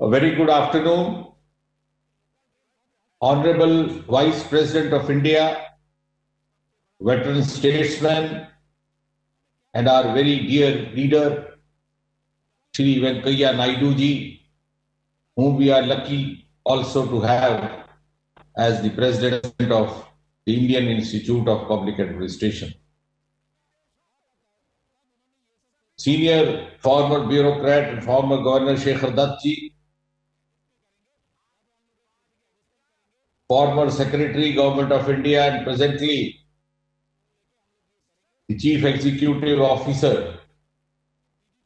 A very good afternoon, Honorable Vice President of India, veteran statesman, and our very dear leader, Shri Venkaiah Naidu ji, whom we are lucky also to have as the President of the Indian Institute of Public Administration. Senior former bureaucrat and former Governor Shekhar Dutt ji, former Secretary Government of India and presently the Chief Executive Officer,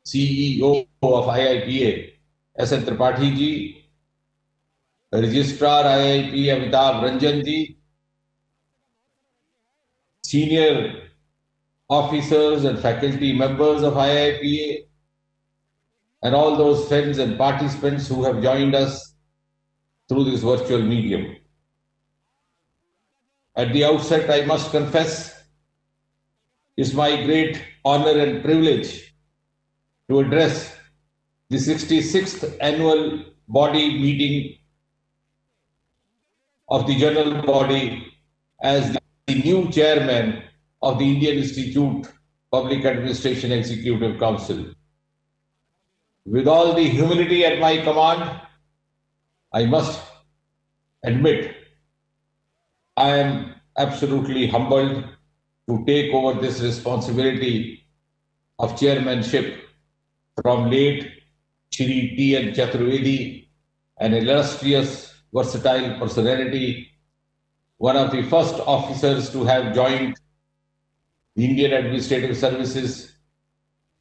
CEO of IIPA, S.N. Tripathi ji, Registrar IIP Amitabh Ranjan ji, senior officers and faculty members of IIPA, and all those friends and participants who have joined us through this virtual medium. At the outset, I must confess, it's my great honor and privilege to address the 66th annual body meeting of the general body as the new chairman of the Indian Institute Public Administration Executive Council. With all the humility at my command, I must admit I am absolutely humbled to take over this responsibility of chairmanship from late Shri T.N. Chaturvedi, an illustrious, versatile personality, one of the first officers to have joined the Indian Administrative Services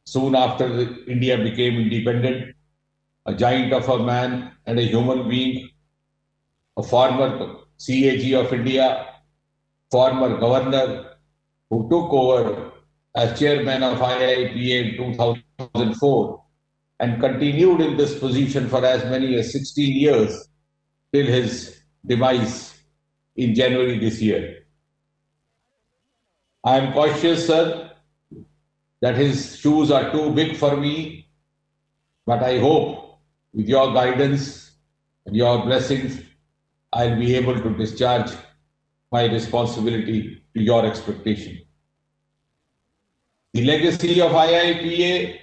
soon after India became independent, a giant of a man and a human being, a former CAG of India, former governor who took over as chairman of IIPA in 2004 and continued in this position for as many as 16 years till his demise in January this year. I am cautious, sir, that his shoes are too big for me, but I hope with your guidance and your blessings, I'll be able to discharge my responsibility to your expectation. The legacy of IIPA,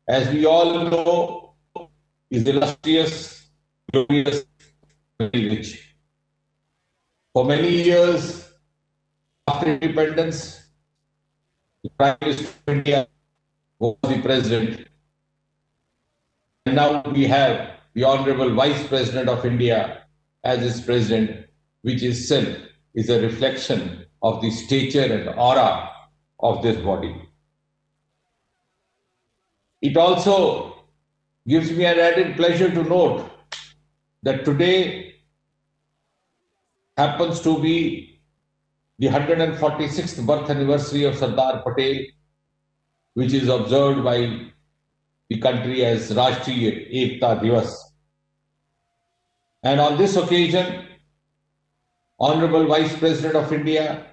as we all know, is illustrious, glorious, very rich. For many years after independence, the Prime Minister of India was the President. And now we have the Honorable Vice President of India as its President, which itself is a reflection of the stature and aura of this body. It also gives me an added pleasure to note that today happens to be the 146th birth anniversary of Sardar Patel, which is observed by the country as Rashtriya Ekta Divas. And on this occasion, Honorable Vice President of India,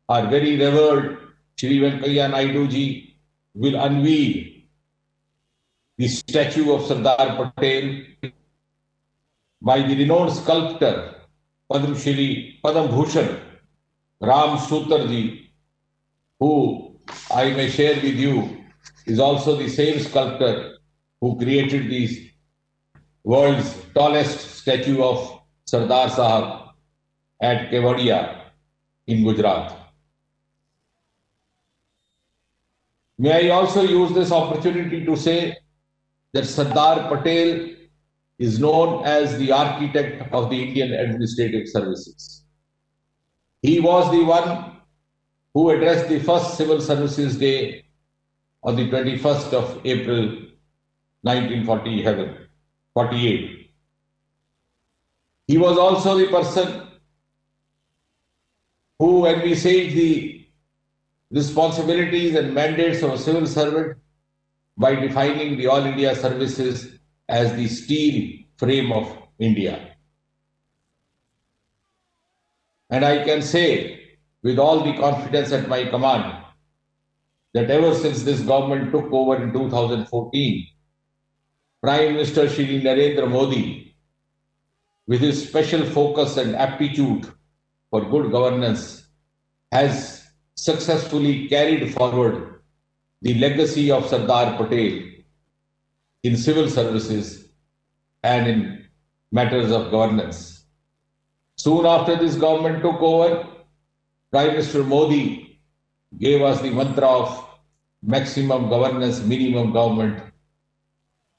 our very revered Shri Venkaiah Naidu ji, will unveil the statue of Sardar Patel by the renowned sculptor Padam Bhushan Ram Sutar ji, who I may share with you is also the same sculptor who created the world's tallest statue of Sardar Sahab at Kevadia in Gujarat. May I also use this opportunity to say that Sardar Patel is known as the architect of the Indian Administrative Services. He was the one who addressed the first Civil Services Day on the 21st of April 1948. He was also the person who envisaged the responsibilities and mandates of a civil servant by defining the All India Services as the steel frame of India. And I can say with all the confidence at my command that ever since this government took over in 2014, Prime Minister Shri Narendra Modi, with his special focus and aptitude for good governance, has successfully carried forward the legacy of Sardar Patel in civil services and in matters of governance. Soon after this government took over, Prime Minister Modi gave us the mantra of maximum governance, minimum government,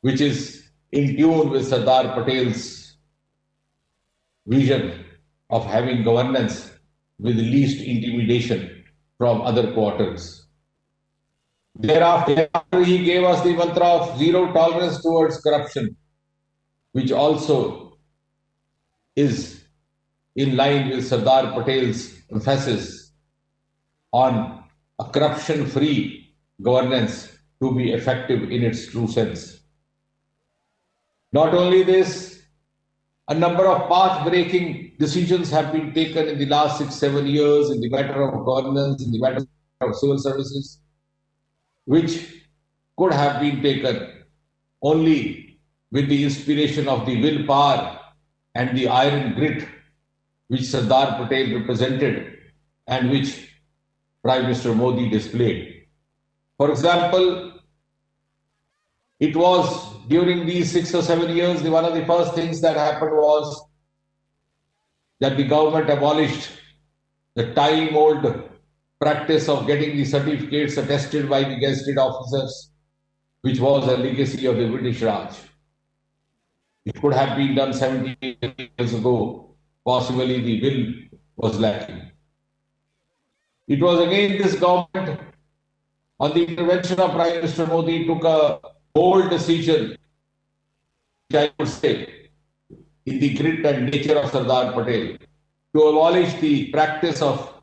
which is in tune with Sardar Patel's vision of having governance with least intimidation from other quarters. Thereafter, he gave us the mantra of zero tolerance towards corruption, which also is in line with Sardar Patel's emphasis on a corruption-free governance to be effective in its true sense. Not only this, a number of path-breaking decisions have been taken in the last 6-7 years in the matter of governance, in the matter of civil services, which could have been taken only with the inspiration of the willpower and the iron grit which Sardar Patel represented and which Prime Minister Modi displayed. For example, it was during these 6 or 7 years, one of the first things that happened was that the government abolished the time-old practice of getting the certificates attested by the gazetted officers, which was a legacy of the British Raj. It could have been done 70 years ago. Possibly the will was lacking. It was again this government, on the intervention of Prime Minister Modi, took a bold decision, which I would say, in the grit and nature of Sardar Patel, to abolish the practice of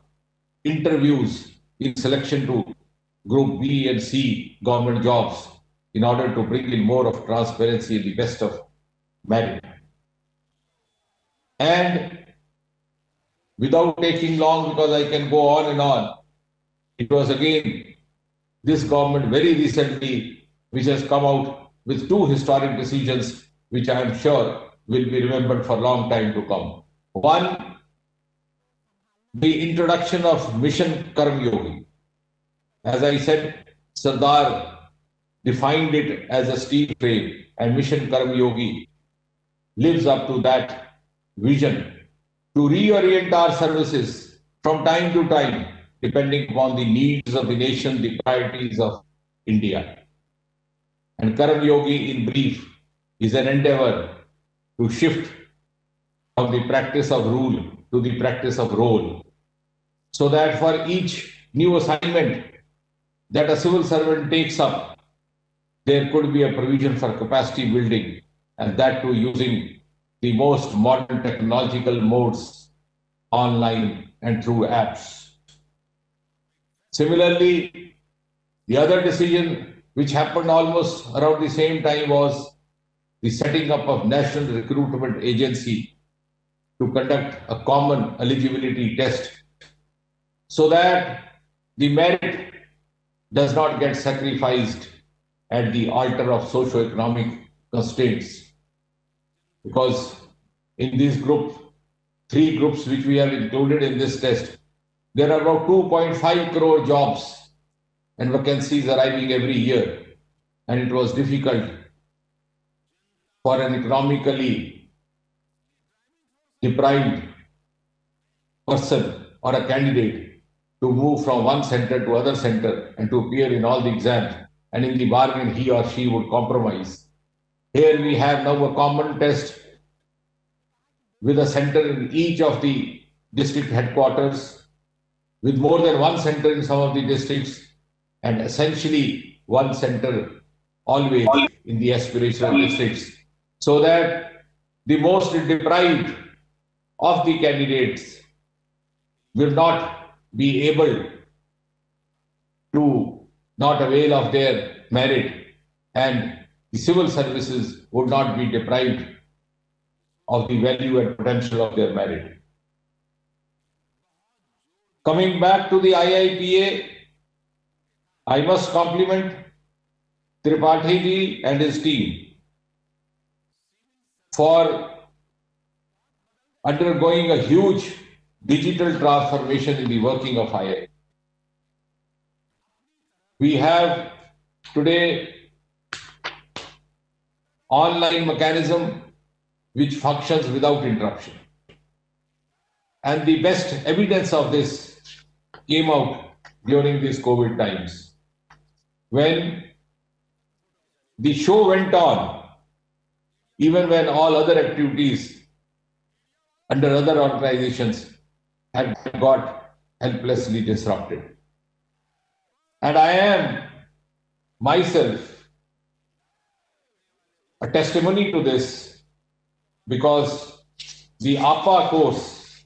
interviews in selection to Group B and C government jobs in order to bring in more of transparency in the best of merit. And without taking long, because I can go on and on, it was again this government very recently which has come out with two historic decisions which I am sure will be remembered for a long time to come. One, the introduction of Mission Karm Yogi. As I said, Sardar defined it as a steel frame, and Mission Karm Yogi lives up to that vision to reorient our services from time to time, depending upon the needs of the nation, the priorities of India. And Karm Yogi, in brief, is an endeavor to shift from the practice of rule to the practice of role, so that for each new assignment that a civil servant takes up, there could be a provision for capacity building, and that too using the most modern technological modes, online and through apps. Similarly, the other decision which happened almost around the same time was the setting up of National Recruitment Agency to conduct a common eligibility test so that the merit does not get sacrificed at the altar of socio-economic constraints. Because in this group, 3 groups which we have included in this test, there are about 2.5 crore jobs and vacancies arriving every year. And it was difficult for an economically deprived person or a candidate to move from one center to other center and to appear in all the exams, and in the bargain he or she would compromise. Here we have now a common test with a center in each of the district headquarters, with more than one center in some of the districts, and essentially one center always in the aspirational districts, so that the most deprived of the candidates will not be able to not avail of their merit, and the civil services would not be deprived of the value and potential of their merit. Coming back to the IIPA, I must compliment Tripathi ji and his team for undergoing a huge digital transformation in the working of IIT. We have today online mechanism which functions without interruption. And the best evidence of this came out during these COVID times, when the show went on, even when all other activities under other organizations had got helplessly disrupted. And I am myself a testimony to this, because the APA course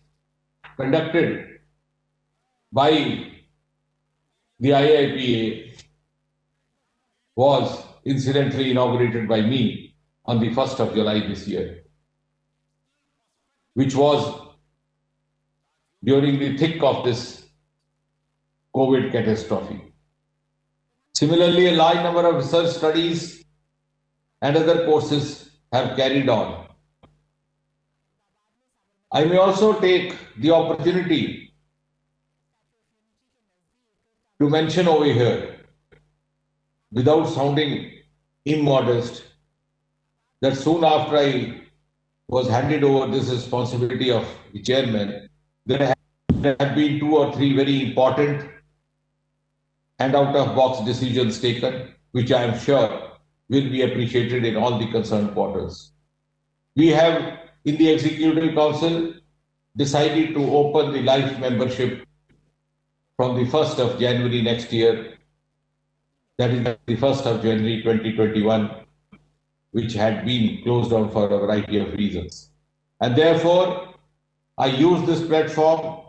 conducted by the IIPA was incidentally inaugurated by me on the 1st of July this year, which was during the thick of this COVID catastrophe. Similarly, a large number of research studies and other courses have carried on. I may also take the opportunity to mention over here, without sounding immodest, that soon after I was handed over this responsibility of the chairman, there have been 2 or 3 very important and out-of-box decisions taken, which I am sure will be appreciated in all the concerned quarters. We have, in the Executive Council, decided to open the life membership from the 1st of January next year, that is the 1st of January 2021, which had been closed down for a variety of reasons. And therefore, I use this platform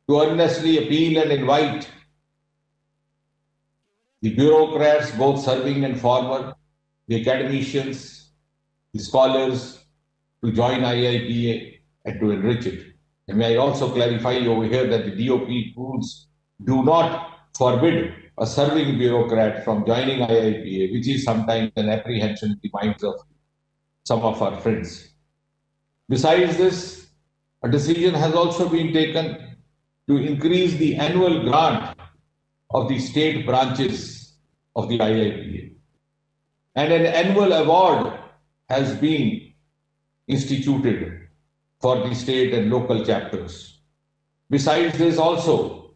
to earnestly appeal and invite the bureaucrats, both serving and former, the academicians, the scholars, to join IIPA and to enrich it. And may I also clarify over here that the DOP rules do not forbid a serving bureaucrat from joining IIPA, which is sometimes an apprehension in the minds of some of our friends. Besides this, a decision has also been taken to increase the annual grant of the state branches of the IIPA. And an annual award has been instituted for the state and local chapters. Besides this, also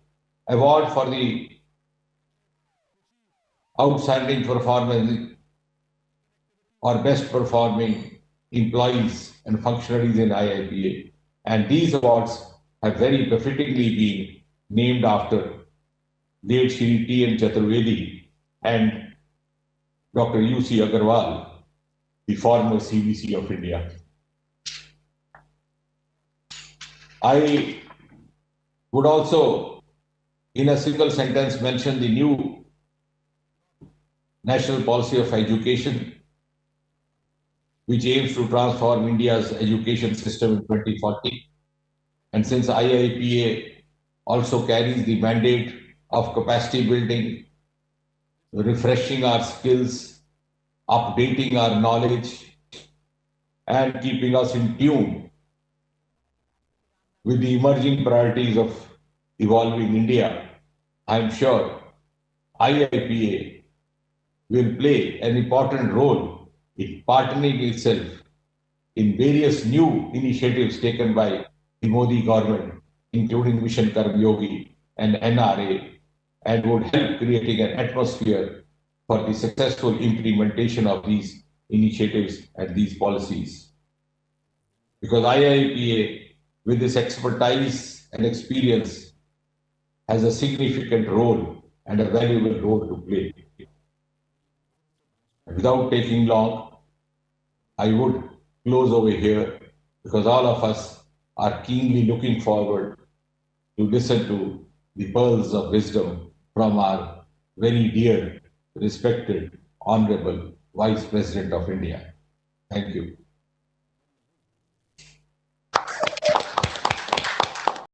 award for the outstanding performance or best performing employees and functionaries in IIPA. And these awards have very befittingly been named after late Shri T.N. Chaturvedi and Dr. U.C. Agarwal, the former CVC of India. I would also, in a single sentence, mention the new National Policy of Education, which aims to transform India's education system in 2040. And since IIPA also carries the mandate of capacity building, refreshing our skills, updating our knowledge, and keeping us in tune with the emerging priorities of evolving India, I am sure IIPA will play an important role in partnering itself in various new initiatives taken by the Modi government, including Mission Karmyogi and NRA, and would help creating an atmosphere for the successful implementation of these initiatives and these policies. Because IIPA, with its expertise and experience, has a significant role and a valuable role to play. Without taking long, I would close over here, because all of us are keenly looking forward to listen to the pearls of wisdom from our very dear, respected, honorable Vice President of India. Thank you.